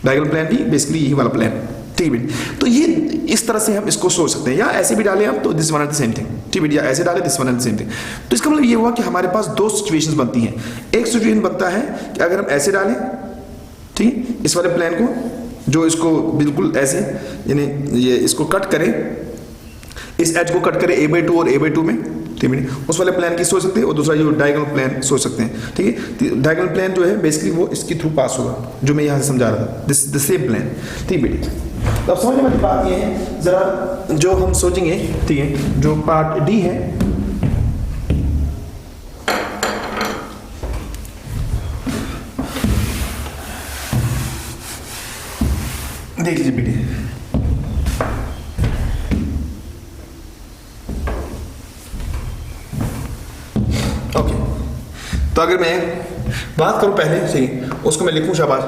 Speaker 1: डायगोनल प्लेन भी बेसिकली यही वाला प्लेन, ठीक है। तो ये इस तरह से हम इसको सोच सकते हैं, या ऐसे भी डालें हम तो this one and the same thing, ठीक है, या ऐसे डालें this one and the same thing. तो इसका मतलब ये हुआ कि हमारे पास दो सिचुएशंस बनती हैं। एक सिचुएशन बनता है कि अगर हम ऐसे डालें, ठीक, इस वाले प्लेन को, जो इसको बिल्कुल ऐसे यानी ये इसको कट करें, इस एज को कट करें a/2 और a/2 में, ठीक है, उस वाले प्लेन की सोच सकते हैं। और दूसरा जो डायगोनल प्लेन सोच सकते हैं, ठीक है। डायगोनल प्लेन जो है बेसिकली वो इसके थ्रू पास होगा, जो मैं यहाँ से समझा रहा था, दिस द सेम प्लेन, ठीक बेटी। तो अब समझने वाली बात ये है, जरा जो हम सोचेंगे, ठीक है, जो पार्ट डी है, देख लीजिए बेटी। ओके, तो अगर मैं बात करूं पहले से उसको मैं लिखूं शाबाश,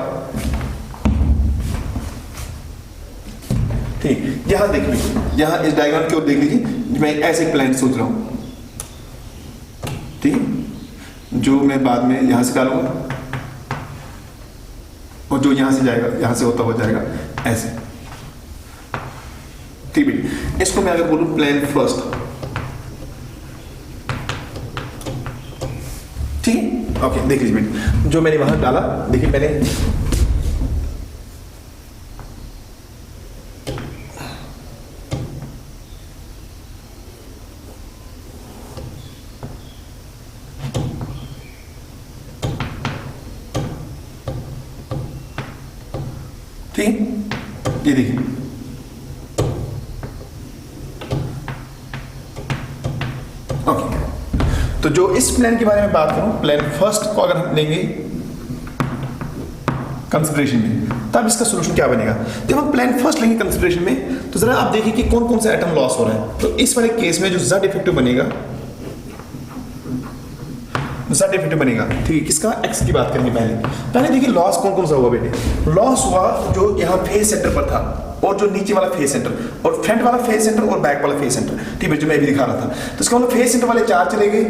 Speaker 1: ठीक, यहां देख लीजिए, यहां इस डायग्राम की ओर देख लीजिए, मैं ऐसे प्लान सोच रहा हूं, ठीक है, जो मैं बाद में यहां से डालूंगा और जो यहां से जाएगा, यहां से होता हुआ जाएगा ऐसे, ठीक है। इसको मैं अगर बोलूं प्लान फर्स्ट, ठीक, ओके, देख लीजिए बेटी, जो मैंने वहां डाला, देखिए मैंने ठीक, ये देखिए, ओके। तो जो इस प्लान के बारे में बात करूं, प्लान फर्स्ट को अगर हम लेंगे कंसिडरेशन में, तब इसका सोल्यूशन क्या बनेगा। जब हम प्लान फर्स्ट लेंगे कंसिडरेशन में, तो जरा आप देखिए कि कौन कौन से एटम लॉस हो रहा है। तो इस वाले केस में जो Z इफेक्टिव बनेगा, Z इफेक्टिव बनेगा, ठीक है, किसका, X की बात करेंगे पहले देखिए लॉस कौन कौन सा हुआ बेटे। लॉस हुआ जो यहाँ फेस सेंटर पर था, और जो नीचे वाला फेस सेंटर, और फ्रंट वाला फेस सेंटर और बैक वाला फेस सेंटर, ठीक है, जो मैं भी दिखा रहा था। तो इसका मतलब फेस सेंटर वाले 4 चले गए,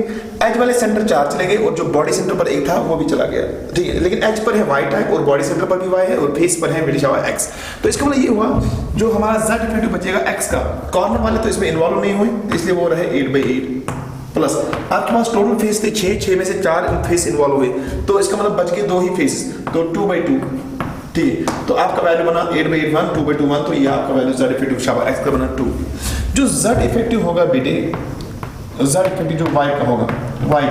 Speaker 1: एज वाले सेंटर 4 चले गए, और जो बॉडी सेंटर पर 1 था वो भी चला गया, ठीक है। लेकिन एज पर है Y टाइप, और बॉडी सेंटर पर भी Y है, और फेस पर है मेरी शावा X। तो इसका मतलब ये हुआ जो हमारा Z इफेक्टिव बचेगा X का, कॉर्नर वाले तो इसमें इन्वॉल्व नहीं हुए, इसलिए वो रहे 8/8 प्लस आपके पास टोटल फेस थे 6 में से 4 फेस इन्वॉल्व हुए, तो इसका मतलब बच गए 2 ही फेस, तो 2/2, ठीक है। तो आपका वैल्यू बना 8/8 1, 2/2 1, तो ये आपका वैल्यू Z इफेक्टिव शाबाश X का बना 2। जो Z इफेक्टिव होगा बेटे, Z इफेक्टिव जो Y का होगा, Y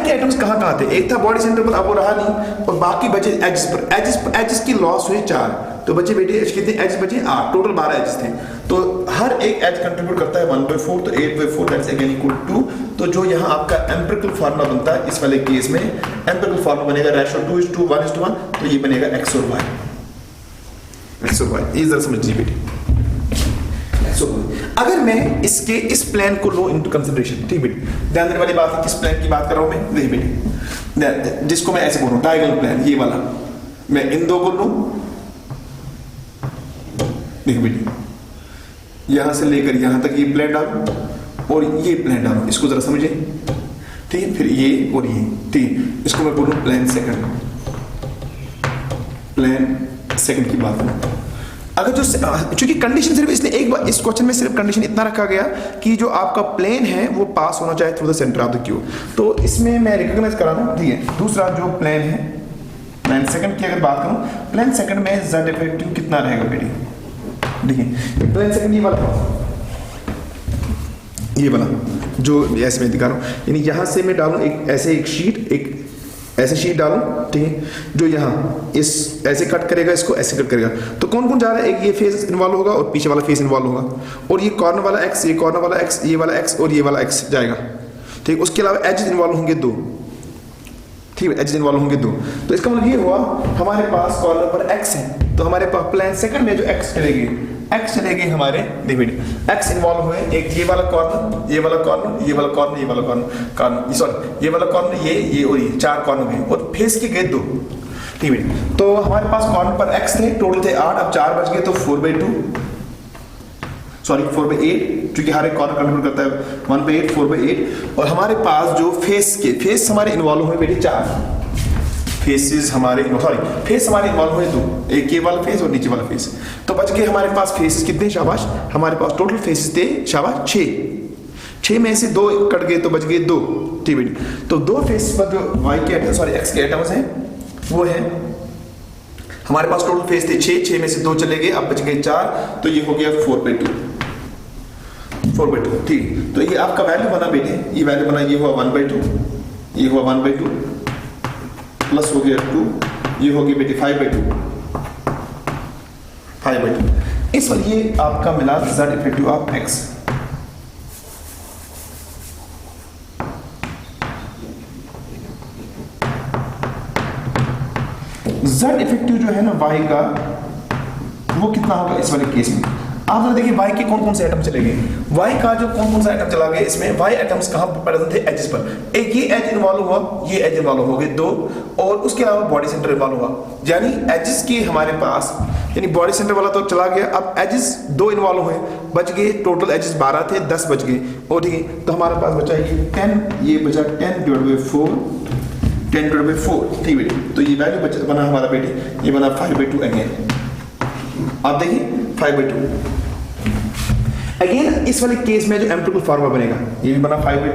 Speaker 1: के एटम्स कहाँ कहाँ थे, एक था बॉडी सेंटर पर, अब वो रहा नहीं, और बाकी बचे एजेस पर, एजेस की लॉस हुए 4, तो बचे बेटे कितने एजेस बचे 8, टोटल 12 एजेस थे। तो हर एक एज कंट्रीब्यूट करता है 1/4, तो 8/4 दैट्स अगेन इक्वल टू 2। तो जो यहाँ आपका एम्पिरिकल फार्मूला बनता है इस वाले केस में, एम्पिरिकल फार्मूला बनेगा रेशियो 2:1:1, तो ये बनेगा X और Y, ये जरा समझ लीजिए बेटे। अगर मैं इसके इस प्लान को लो इनटू कंसीडरेशन, ठीक बेटे, ध्यान देने वाली बात है, किस प्लान की बात कर रहा हूं मैं, देखिए बेटे, जिसको मैं ऐसे बोल रहा हूं डायगोनल प्लान, ये वाला, मैं इन दो को लूं, देखिए बेटे, यहां से लेकर यहां तक ये प्लान डालूं, और ये प्लान डालूं, इसको जरा समझिए, ठीक है। फिर ये और ये, ठीक है, इसको मैं बोलूं प्लान सेकंड की बात करूं। अगर जो चूंकि कंडीशन सिर्फ इसने एक बार इस क्वेश्चन में सिर्फ कंडीशन इतना रखा गया कि जो आपका प्लेन है वो पास होना चाहिए through the centre of the cube, तो इसमें मैं रिकॉग्नाइज करा दूं, ठीक है। दूसरा जो प्लेन है, प्लेन सेकंड की अगर बात करूं, प्लेन सेकंड में Z इफेक्टिव कितना रहेगा बेटी, देखिए प्लेन सेकंड ये वाला जो ऐसे मैं दिखा रहा हूं, यानी यहां से मैं डालूं एक ऐसे एक शीट, एक ऐसे शीट डालूं, ठीक है, जो यहाँ इस ऐसे कट करेगा, इसको ऐसे कट करेगा, तो कौन कौन जा रहा है, एक ये फेस इन्वॉल्व होगा और पीछे वाला फेस इन्वॉल्व होगा, और ये कॉर्नर वाला X, ये कॉर्नर वाला X, ये वाला X और ये वाला X जाएगा, ठीक। उसके अलावा एज इन्वॉल्व होंगे 2, ठीक है, एज इन्वॉल्व होंगे 2। तो इसका मतलब ये हुआ हमारे पास कॉर्नर पर X है, तो हमारे पास प्लान सेकंड में जो X चलेगी एक्स चले गए हमारे, देख बेटे एक्स इन्वॉल्व हुए, एक ये वाला कॉर्नर, ये वाला कॉर्नर, ये वाला कॉर्नर, ये वाला कॉर्नर, सॉरी ये वाला कॉर्नर, ये और ये 4 कॉर्नर गए और फेस के गए 2, ठीक है। तो हमारे पास कॉर्नर पर एक्स थे, टोटल थे 8, अब 4 बच गए तो 4/2, सॉरी 4/8, क्योंकि हर एक कॉर्नर कंट्रोल करता है 1/8, 4/8। और हमारे पास जो फेस हमारे इन्वॉल्व हुए बेटे 4 फेसेस हमारे, सॉरी फेस हमारे इन्वॉल्व हुए 2, एक ये वाला फेस और नीचे वाला फेस। तो बच गए हमारे पास फेसेस कितने शाबाश, हमारे पास टोटल फेसेस थे शाबाश 6 में से 2 कट गए तो बच गए 2, ठीक है। तो 2 फेस पर जो वाई के सॉरी एक्स के एटम्स हैं वो है हमारे पास टोटल फेस थे 6 में से 2 चले गए, अब बच गए 4, तो ये हो गया 4/2, ठीक। तो ये आपका वैल्यू बना बेटे, ये वैल्यू बना, ये हुआ 1/2, ये हुआ 1/2 प्लस हो गया 2, ये हो गया बेटे 5/2, इस पर ये आपका मिला z effective of x। z effective जो है ना y का, वो कितना होगा इस वाले केस में। आप जरा देखिए y के कौन कौन से एटम चले गए, y का जो कौन कौन सा एटम चला गया इसमें, y एटम्स कहां प्रेजेंट थे, एजेस पर। एक ये एज इन्वॉल्व हुआ, ये एज इन्वॉल्व हो गए 2, और उसके अलावा बॉडी सेंटर इन्वॉल्व हुआ, यानी एजेस के हमारे पास, यानी बॉडी सेंटर वाला तो चला गया, अब एजेस 2 इन्वॉल्व हुए, बच गए टोटल एजेस 12 थे, 10 बच गए, और ठीक है। तो हमारे पास बचा ये 10, ये बचा 10/4, 10/4, ठीक है। तो ये वैल्यू बना हमारा बेटे, ये बना 5/2 अगेन, आप देखिए 5/2 अगेन। इस वाले केस में जो एम्पिरिकल फार्मूला बनेगा, ये भी बना 5/2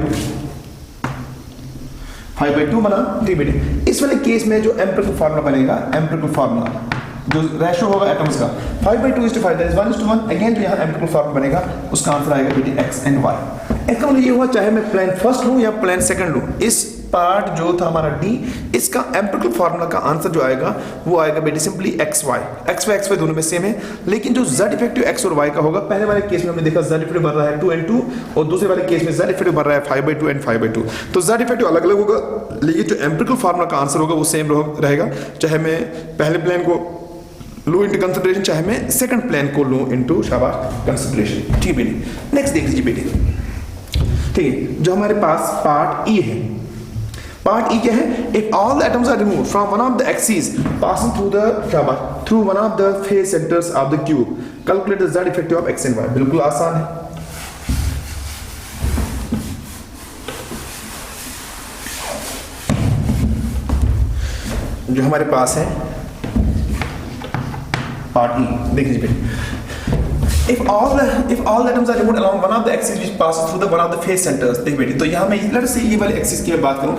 Speaker 1: बना, ठीक बेटे। इस वाले केस में जो एम्पिरिकल फार्मूला बनेगा, एम्पिरिकल फार्मूला जो रेशो होगा एटम्स का 5/2:5, दैट इज 1:1। अगेन जो यहाँ एम्पिरिकल फार्मूला बनेगा उसका आंसर आएगा बेटे x and y। इसका मतलब ये हुआ चाहे मैं प्लान फर्स्ट लूं या प्लान सेकंड लूं, इस पार्ट जो था हमारा डी, इसका एम्पिरिकल फार्मूला का आंसर जो आएगा वो आएगा बेटे सिंपली xy दोनों में सेम है, लेकिन जो z इफेक्टिव x और y का होगा, पहले वाले केस में हमने देखा z इफेक्टिव बन रहा है 2 and 2, और दूसरे वाले केस में z इफेक्टिव बन रहा है 5/2 and 5/2। तो z इफेक्टिव अलग अलग होगा, लेकिन जो एम्पिरिकल फार्मूला का आंसर होगा वो सेम रहेगा, चाहे मैं पहले प्लान को लूं इनटू कंसिडरेशन, चाहे मैं सेकंड प्लान को लूं इनटू शाबाश कंसिडरेशन, ठीक है। नेक्स्ट देख लीजिए बेटे, ठीक है। जो हमारे पास पार्ट ई है, पार्ट ई क्या है, if all the atoms are removed from one of the axis passing through one of the face centres of the cube, calculate the z effective of x and y। बिल्कुल आसान है, जो हमारे पास है part ई, देख लीजिए। If all the atoms are removed along one of the axes which passes through the one of the face centers, देख बेटी, तो यहाँ मैं लेट्स से ये वाले एक्सिस की बात करूँ,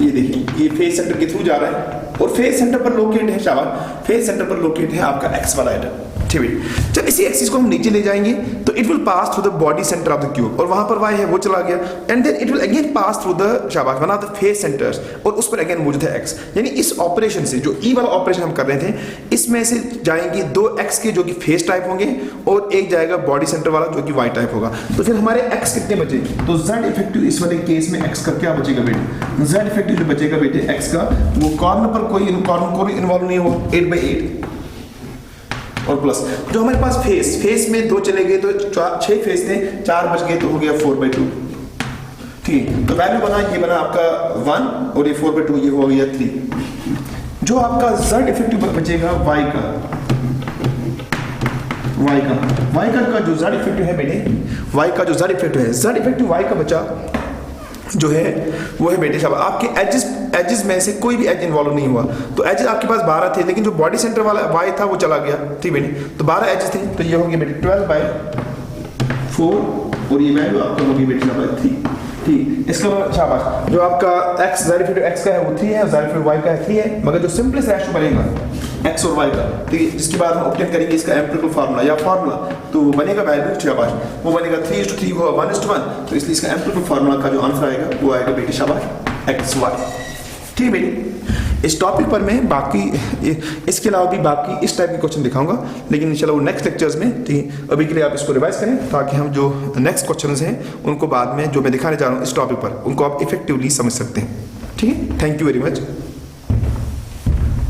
Speaker 1: ये देखिए ये फेस सेंटर के थ्रू जा रहा है, और फेस सेंटर पर लोकेट है शाबाश, फेस सेंटर पर लोकेट है आपका एक्स वाला एटम, ठीक है। जब इसी एक्सिस को हम नीचे ले जाएंगे तो it will pass through the body centre of the cube, और वहां पर y है वो चला गया, and then it will again pass through the शाबाश one of the face centres, और उस पर अगेन मौजूद है x। यानी इस ऑपरेशन से, जो ई वाला ऑपरेशन हम कर रहे थे, इसमें से जाएंगे 2 x के जो कि फेस टाइप होंगे, और एक जाएगा बॉडी सेंटर वाला जो कि y टाइप होगा। तो फिर हमारे x कितने बचे, तो z इफेक्टिव इस वाले केस में x का क्या बचेगा बेटे, z इफेक्टिव जो बचेगा बेटे x का, वो कॉर्नर पर कोई इन्वॉल्व नहीं हुआ, 8/8 और प्लस जो हमारे पास फेस में 2 चले गए तो 6 फेस थे, 4 बच गए तो हो गया 4/2, ठीक है। तो वैल्यू बना, ये बना आपका 1, और ये 4/2, ये हो गया 3। जो आपका z इफेक्टिव बचेगा y का जो z इफेक्टिव है बेटे, y का जो z इफेक्टिव है, z इफेक्टिव y का बचा जो है वो है बेटे साहब आपके एजेस में से कोई भी एज इन्वॉल्व नहीं हुआ। तो एजेस आपके पास 12 थे, लेकिन जो बॉडी सेंटर वाला y था वो चला गया, ठीक बेटे। तो 12 एजेस थे, तो ये हो गया बेटे 12/4, और ये वैल्यू आपका होगी बेटे 3, ठीक। इसका शाबाश, जो आपका x z इफेक्टिव x का है वो 3 है, z इफेक्टिव y का है 3 है, मगर जो सिंपलेस्ट रेशियो बनेगा x और y का, ठीक है, जिसके बाद हम ऑब्टेन करेंगे इसका एम्पिरिकल फार्मूला या फार्मूला, तो वो बनेगा वैल्यू शाबाश, वो बनेगा 3:3 होगा 1:1। तो इसलिए इसका एम्पिरिकल फार्मूला का जो आंसर आएगा वो आएगा बेटे शाबाश x y, ठीक है बेटे। इस टॉपिक पर मैं बाकी इसके अलावा भी बाकी इस टाइप के क्वेश्चन दिखाऊंगा, लेकिन इंशाल्लाह वो नेक्स्ट लेक्चर्स में, ठीक है। अभी के लिए आप इसको रिवाइज करें ताकि हम जो नेक्स्ट क्वेश्चंस हैं उनको बाद में जो मैं दिखाने जा रहा हूँ इस टॉपिक पर, उनको आप इफेक्टिवली समझ सकते हैं, ठीक है। Thank you very much.